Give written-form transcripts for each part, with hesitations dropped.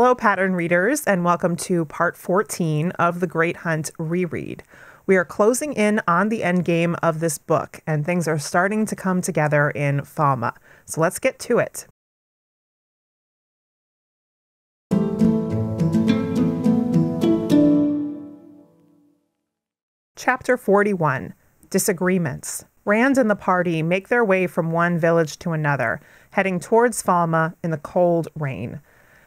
Hello, pattern readers, and welcome to part 14 of the Great Hunt reread. We are closing in on the endgame of this book, and things are starting to come together in Falma. So let's get to it. Chapter 41, Disagreements. Rand and the party make their way from one village to another, heading towards Falma in the cold rain.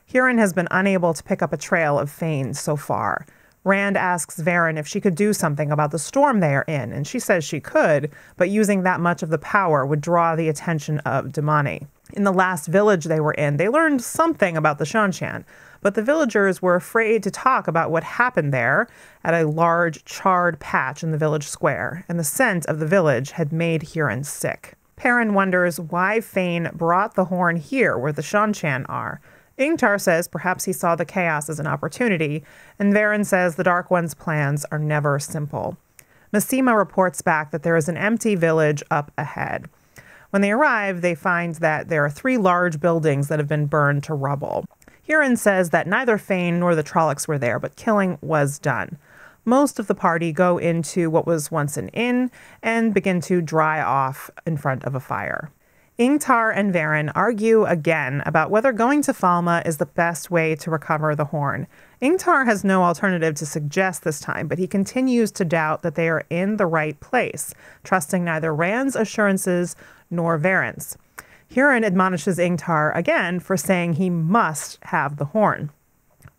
Huron has been unable to pick up a trail of Fane so far. Rand asks Varen if she could do something about the storm they are in, and she says she could, but using that much of the power would draw the attention of Damani. In the last village they were in, they learned something about the Shanshan, but the villagers were afraid to talk about what happened there at a large charred patch in the village square, and the scent of the village had made Huron sick. Perrin wonders why Fane brought the horn here where the Shanshan are. Ingtar says perhaps he saw the chaos as an opportunity, and Varen says the Dark One's plans are never simple. Massima reports back that there is an empty village up ahead. When they arrive, they find that there are 3 large buildings that have been burned to rubble. Huron says that neither Fane nor the Trollocs were there, but killing was done. Most of the party go into what was once an inn and begin to dry off in front of a fire. Ingtar and Varen argue again about whether going to Falma is the best way to recover the horn. Ingtar has no alternative to suggest this time, but he continues to doubt that they are in the right place, trusting neither Rand's assurances nor Varen's. Huron admonishes Ingtar again for saying he must have the horn.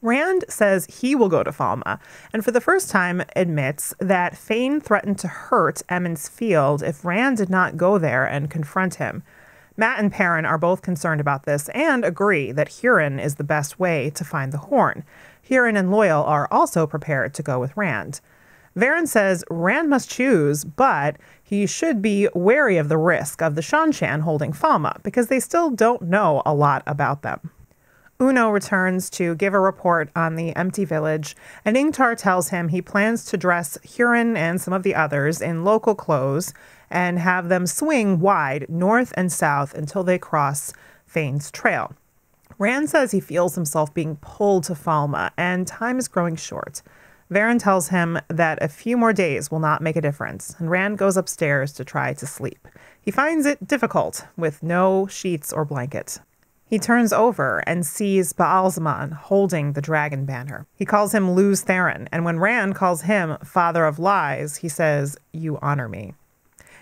Rand says he will go to Falma, and for the first time admits that Fane threatened to hurt Emmons Field if Rand did not go there and confront him. Matt and Perrin are both concerned about this and agree that Huron is the best way to find the horn. Huron and Loyal are also prepared to go with Rand. Varen says Rand must choose, but he should be wary of the risk of the Shanshan holding Falma, because they still don't know a lot about them. Uno returns to give a report on the empty village, and Ingtar tells him he plans to dress Huron and some of the others in local clothes and have them swing wide north and south until they cross Fane's trail. Rand says he feels himself being pulled to Falma, and time is growing short. Varen tells him that a few more days will not make a difference, and Rand goes upstairs to try to sleep. He finds it difficult, with no sheets or blanket. He turns over and sees Baalzamon holding the dragon banner. He calls him Luz Theron, and when Rand calls him Father of Lies, he says, "You honor me."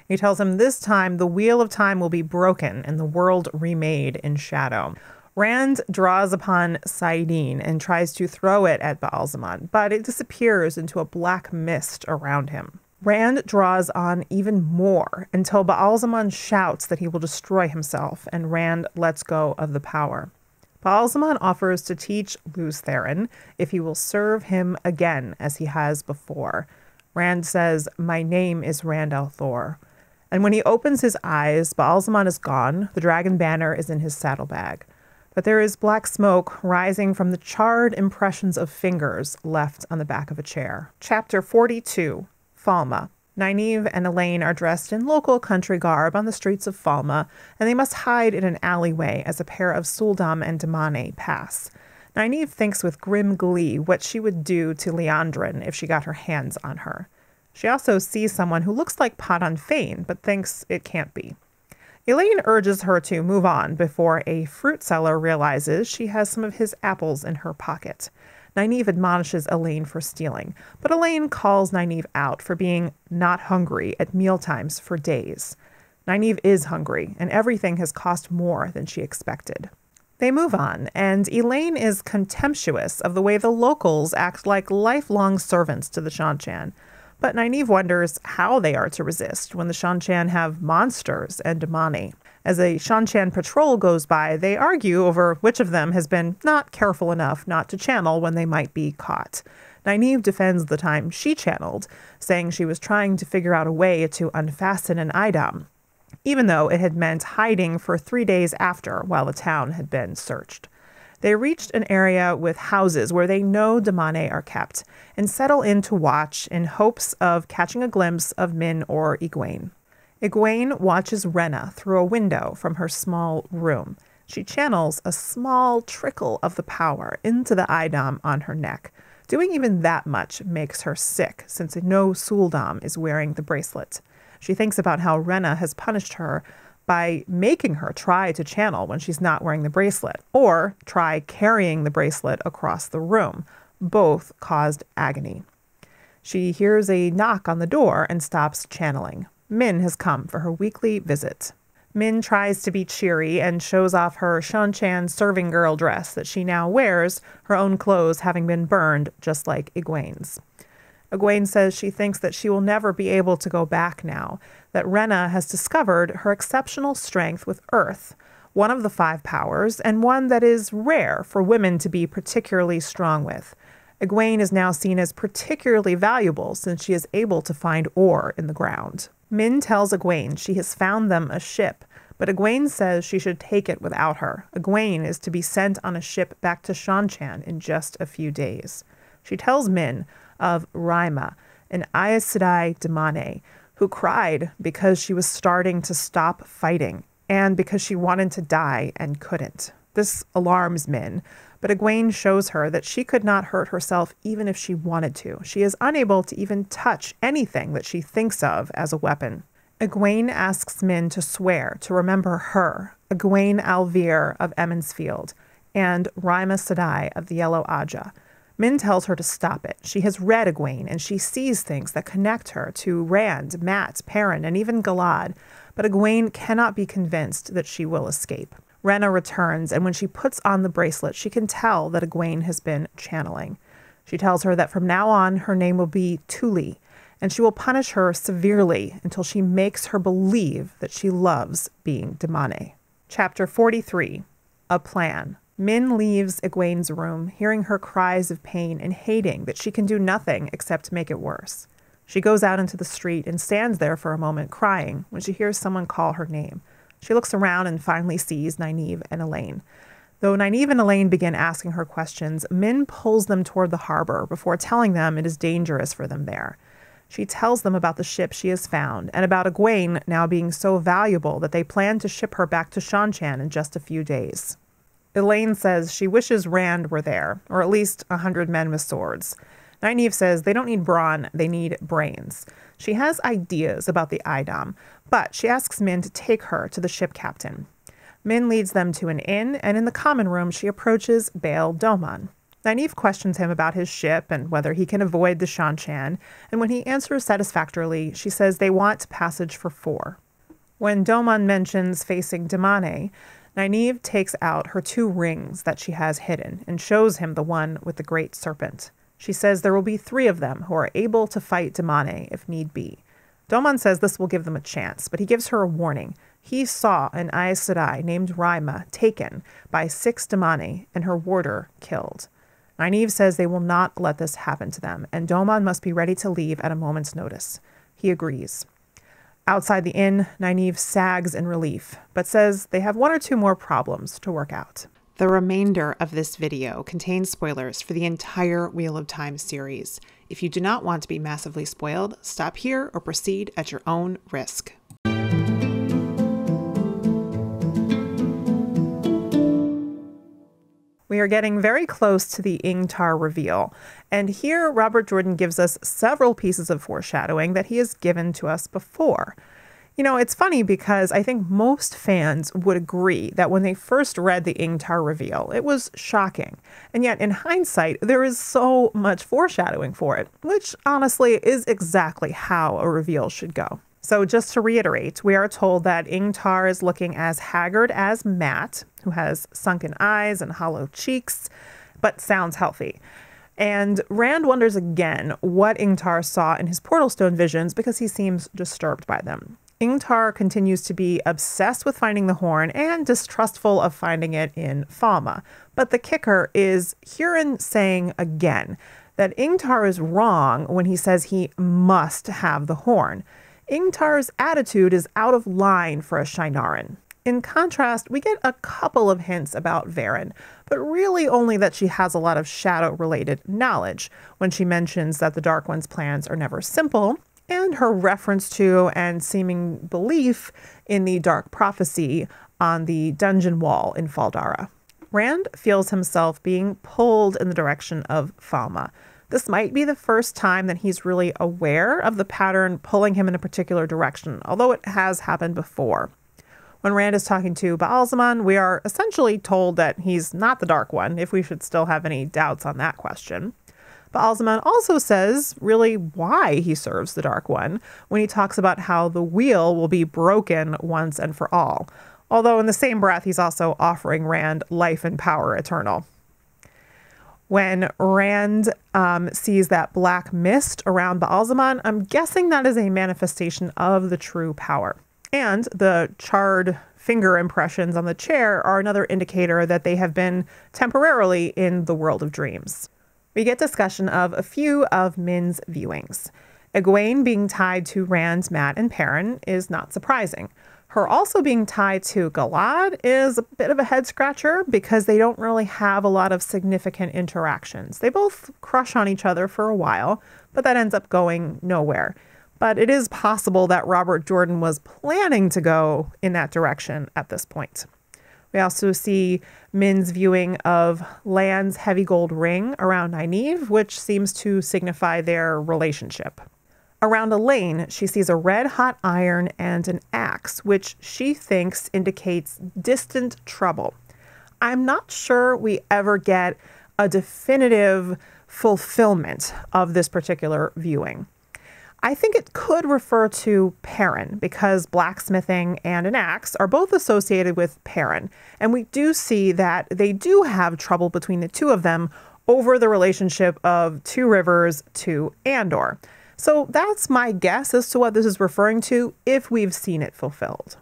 He tells him this time the wheel of time will be broken and the world remade in shadow. Rand draws upon Saidin and tries to throw it at Baalzamon, but it disappears into a black mist around him. Rand draws on even more until Baalzamon shouts that he will destroy himself, and Rand lets go of the power. Baalzamon offers to teach Luz Theron if he will serve him again as he has before. Rand says, "My name is Rand al'Thor." And when he opens his eyes, Baalzamon is gone. The dragon banner is in his saddlebag. But there is black smoke rising from the charred impressions of fingers left on the back of a chair. Chapter 42, Falma. Nynaeve and Elaine are dressed in local country garb on the streets of Falma, and they must hide in an alleyway as a pair of Suldam and Damane pass. Nynaeve thinks with grim glee what she would do to Liandrin if she got her hands on her. She also sees someone who looks like Padan Fane, but thinks it can't be. Elaine urges her to move on before a fruit seller realizes she has some of his apples in her pocket. Nynaeve admonishes Elaine for stealing, but Elaine calls Nynaeve out for being not hungry at mealtimes for days. Nynaeve is hungry, and everything has cost more than she expected. They move on, and Elaine is contemptuous of the way the locals act like lifelong servants to the Shanshan. But Nynaeve wonders how they are to resist when the Shanshan have monsters and Damani. As a Shanshan patrol goes by, they argue over which of them has been not careful enough not to channel when they might be caught. Nynaeve defends the time she channeled, saying she was trying to figure out a way to unfasten an Idam, even though it had meant hiding for 3 days after while the town had been searched. They reached an area with houses where they know Damane are kept and settle in to watch in hopes of catching a glimpse of Min or Aguain. Aguain watches Rena through a window from her small room. She channels a small trickle of the power into the idam on her neck. Doing even that much makes her sick, since no Suldam is wearing the bracelet. She thinks about how Rena has punished her by making her try to channel when she's not wearing the bracelet, or try carrying the bracelet across the room. Both caused agony. She hears a knock on the door and stops channeling. Min has come for her weekly visit. Min tries to be cheery and shows off her Shanchan serving girl dress that she now wears, her own clothes having been burned just like Aguain's. Aguain says she thinks that she will never be able to go back now, that Rena has discovered her exceptional strength with Earth, one of the 5 powers, and one that is rare for women to be particularly strong with. Aguain is now seen as particularly valuable since she is able to find ore in the ground. Min tells Aguain she has found them a ship, but Aguain says she should take it without her. Aguain is to be sent on a ship back to Shanchan in just a few days. She tells Min of Raima, an Aes Sedai Damane, who cried because she was starting to stop fighting and because she wanted to die and couldn't. This alarms Min, but Aguain shows her that she could not hurt herself even if she wanted to. She is unable to even touch anything that she thinks of as a weapon. Aguain asks Min to swear to remember her, Aguain Alvir of Emmonsfield, and Raima Sedai of the Yellow Aja. Min tells her to stop it. She has read Aguain, and she sees things that connect her to Rand, Mat, Perrin, and even Galad, but Aguain cannot be convinced that she will escape. Rena returns, and when she puts on the bracelet, she can tell that Aguain has been channeling. She tells her that from now on, her name will be Tuli, and she will punish her severely until she makes her believe that she loves being Damane. Chapter 43. A Plan. Min leaves Aguain's room, hearing her cries of pain and hating that she can do nothing except make it worse. She goes out into the street and stands there for a moment crying when she hears someone call her name. She looks around and finally sees Nynaeve and Elaine. Though Nynaeve and Elaine begin asking her questions, Min pulls them toward the harbor before telling them it is dangerous for them there. She tells them about the ship she has found and about Aguain now being so valuable that they plan to ship her back to Shanchan in just a few days. Elaine says she wishes Rand were there, or at least 100 men with swords. Nynaeve says they don't need brawn, they need brains. She has ideas about the idam, but she asks Min to take her to the ship captain. Min leads them to an inn, and in the common room she approaches Bail Doman. Nynaeve questions him about his ship and whether he can avoid the Shanchan, and when he answers satisfactorily, she says they want passage for 4. When Doman mentions facing Damane, Nynaeve takes out her 2 rings that she has hidden and shows him the one with the great serpent. She says there will be 3 of them who are able to fight Damane if need be. Doman says this will give them a chance, but he gives her a warning. He saw an Aes Sedai named Raima taken by 6 Damane and her warder killed. Nynaeve says they will not let this happen to them, and Doman must be ready to leave at a moment's notice. He agrees. Outside the inn, Nynaeve sags in relief, but says they have 1 or 2 more problems to work out. The remainder of this video contains spoilers for the entire Wheel of Time series. If you do not want to be massively spoiled, stop here or proceed at your own risk. We are getting very close to the Ingtar reveal, and here Robert Jordan gives us several pieces of foreshadowing that he has given to us before. You know, it's funny because I think most fans would agree that when they first read the Ingtar reveal, it was shocking. And yet, in hindsight, there is so much foreshadowing for it, which honestly is exactly how a reveal should go. So just to reiterate, we are told that Ingtar is looking as haggard as Mat, who has sunken eyes and hollow cheeks, but sounds healthy. And Rand wonders again what Ingtar saw in his Portal Stone visions because he seems disturbed by them. Ingtar continues to be obsessed with finding the horn and distrustful of finding it in Falma. But the kicker is Huron saying again that Ingtar is wrong when he says he must have the horn. Ingtar's attitude is out of line for a Shienaran. In contrast, we get a couple of hints about Varen, but really only that she has a lot of shadow-related knowledge when she mentions that the Dark One's plans are never simple, and her reference to and seeming belief in the dark prophecy on the dungeon wall in Faldara. Rand feels himself being pulled in the direction of Falma. This might be the first time that he's really aware of the pattern pulling him in a particular direction, although it has happened before. When Rand is talking to Ba'alzamon, we are essentially told that he's not the Dark One, if we should still have any doubts on that question. Ba'alzamon also says really why he serves the Dark One when he talks about how the wheel will be broken once and for all. Although in the same breath, he's also offering Rand life and power eternal. When Rand sees that black mist around Ba'alzamon, I'm guessing that is a manifestation of the true power. And the charred finger impressions on the chair are another indicator that they have been temporarily in the world of dreams. We get discussion of a few of Min's viewings. Aguain being tied to Rand, Mat, and Perrin is not surprising. Her also being tied to Galad is a bit of a head-scratcher because they don't really have a lot of significant interactions. They both crush on each other for a while, but that ends up going nowhere. But it is possible that Robert Jordan was planning to go in that direction at this point. We also see Min's viewing of Lan's heavy gold ring around Nynaeve, which seems to signify their relationship. Around Elaine, she sees a red-hot iron and an axe, which she thinks indicates distant trouble. I'm not sure we ever get a definitive fulfillment of this particular viewing. I think it could refer to Perrin because blacksmithing and an axe are both associated with Perrin, and we do see that they do have trouble between the two of them over the relationship of Two Rivers to Andor. So that's my guess as to what this is referring to if we've seen it fulfilled.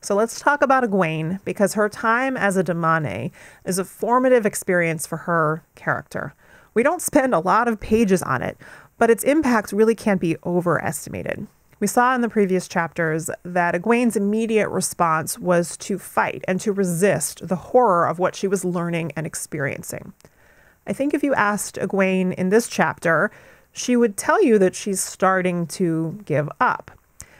So let's talk about Aguain, because her time as a Damane is a formative experience for her character. We don't spend a lot of pages on it, but its impact really can't be overestimated. We saw in the previous chapters that Egwene's immediate response was to fight and to resist the horror of what she was learning and experiencing. I think if you asked Aguain in this chapter, she would tell you that she's starting to give up.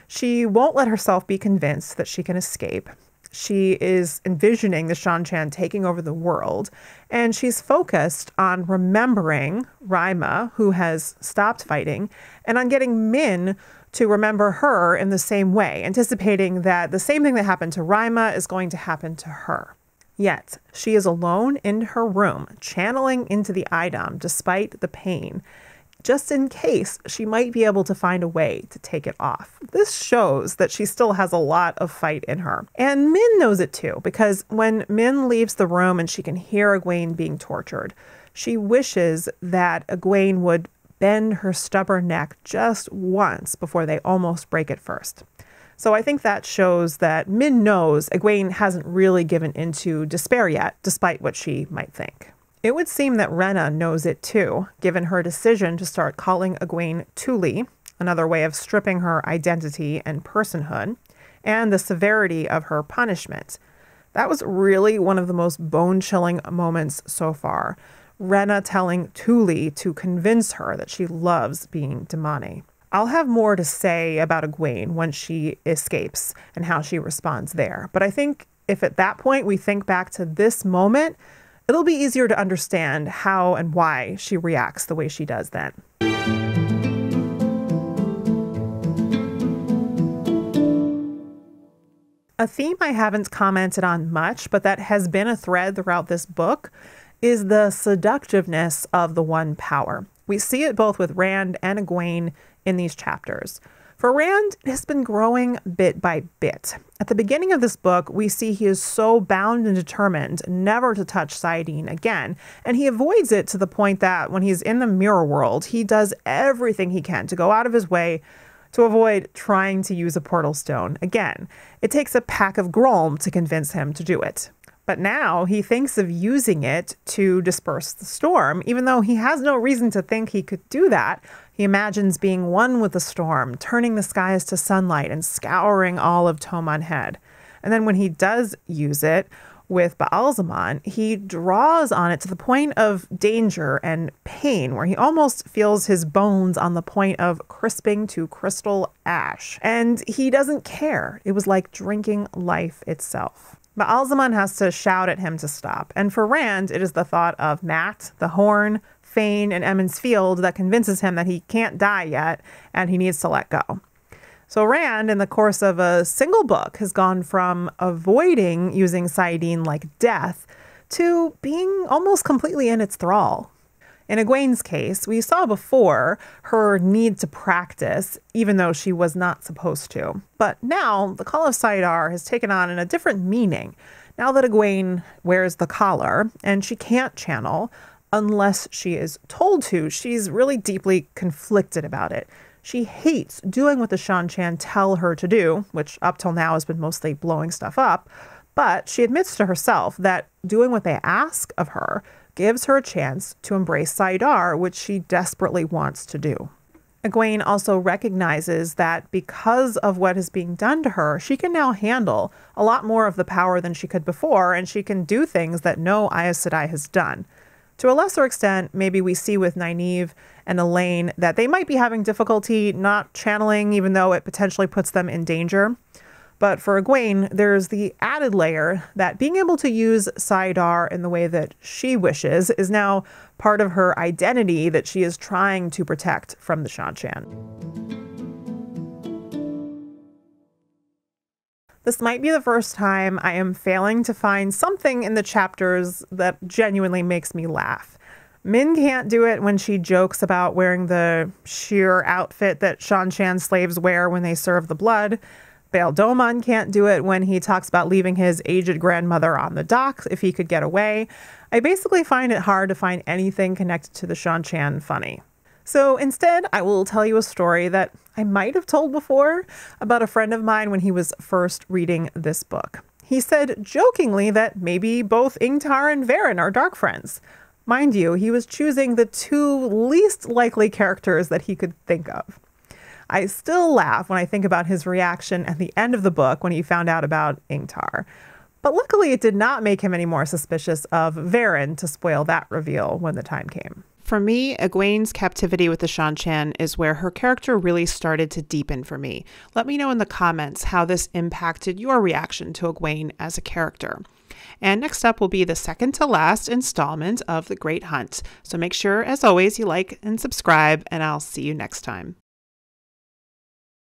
She won't let herself be convinced that she can escape. She is envisioning the Shan-Chan taking over the world, and she's focused on remembering Rima, who has stopped fighting, and on getting Min to remember her in the same way, anticipating that the same thing that happened to Rima is going to happen to her. Yet, she is alone in her room, channeling into the Idam despite the pain, just in case she might be able to find a way to take it off. This shows that she still has a lot of fight in her. And Min knows it too, because when Min leaves the room and she can hear Aguain being tortured, she wishes that Aguain would bend her stubborn neck just once before they almost break it first. So I think that shows that Min knows Aguain hasn't really given into despair yet, despite what she might think. It would seem that Rena knows it too, given her decision to start calling Aguain Tuli, another way of stripping her identity and personhood, and the severity of her punishment. That was really one of the most bone-chilling moments so far. Rena telling Tuli to convince her that she loves being Damane. I'll have more to say about Aguain when she escapes and how she responds there. But I think if at that point we think back to this moment, it'll be easier to understand how and why she reacts the way she does then. A theme I haven't commented on much, but that has been a thread throughout this book, is the seductiveness of the One Power. We see it both with Rand and Aguain in these chapters. For Rand, it has been growing bit by bit. At the beginning of this book, we see he is so bound and determined never to touch Saidin again, and he avoids it to the point that when he's in the mirror world, he does everything he can to go out of his way to avoid trying to use a portal stone again. It takes a pack of Grom to convince him to do it. But now he thinks of using it to disperse the storm, even though he has no reason to think he could do that. He imagines being one with the storm, turning the skies to sunlight and scouring all of Toman Head. And then when he does use it, with Baalzamon, he draws on it to the point of danger and pain, where he almost feels his bones on the point of crisping to crystal ash. And he doesn't care. It was like drinking life itself. Baalzamon has to shout at him to stop. And for Rand, it is the thought of Mat, the Horn, Fane, and Emond's Field that convinces him that he can't die yet and he needs to let go. So Rand, in the course of a single book, has gone from avoiding using saidin like death to being almost completely in its thrall. In Aguain's case, we saw before her need to practice, even though she was not supposed to. But now, the Call of saidar has taken on a different meaning. Now that Aguain wears the collar, and she can't channel unless she is told to, she's really deeply conflicted about it. She hates doing what the Shan-Chan tell her to do, which up till now has been mostly blowing stuff up, but she admits to herself that doing what they ask of her gives her a chance to embrace saidar, which she desperately wants to do. Aguain also recognizes that because of what is being done to her, she can now handle a lot more of the power than she could before, and she can do things that no Aes Sedai has done. To a lesser extent, maybe we see with Nynaeve and Elaine that they might be having difficulty not channeling, even though it potentially puts them in danger. But for Aguain, there's the added layer that being able to use saidar in the way that she wishes is now part of her identity that she is trying to protect from the Shan-Chan. This might be the first time I am failing to find something in the chapters that genuinely makes me laugh. Min can't do it when she jokes about wearing the sheer outfit that Shan-Chan slaves wear when they serve the blood. Bail Domon can't do it when he talks about leaving his aged grandmother on the dock if he could get away. I basically find it hard to find anything connected to the Shan-Chan funny. So instead, I will tell you a story that I might have told before about a friend of mine when he was first reading this book. He said jokingly that maybe both Ingtar and Varen are dark friends. Mind you, he was choosing the two least likely characters that he could think of. I still laugh when I think about his reaction at the end of the book when he found out about Ingtar. But luckily it did not make him any more suspicious of Varen to spoil that reveal when the time came. For me, Egwene's captivity with the Shan-Chan is where her character really started to deepen for me. Let me know in the comments how this impacted your reaction to Egwene as a character. And next up will be the second to last installment of The Great Hunt. So make sure, as always, you like and subscribe, and I'll see you next time.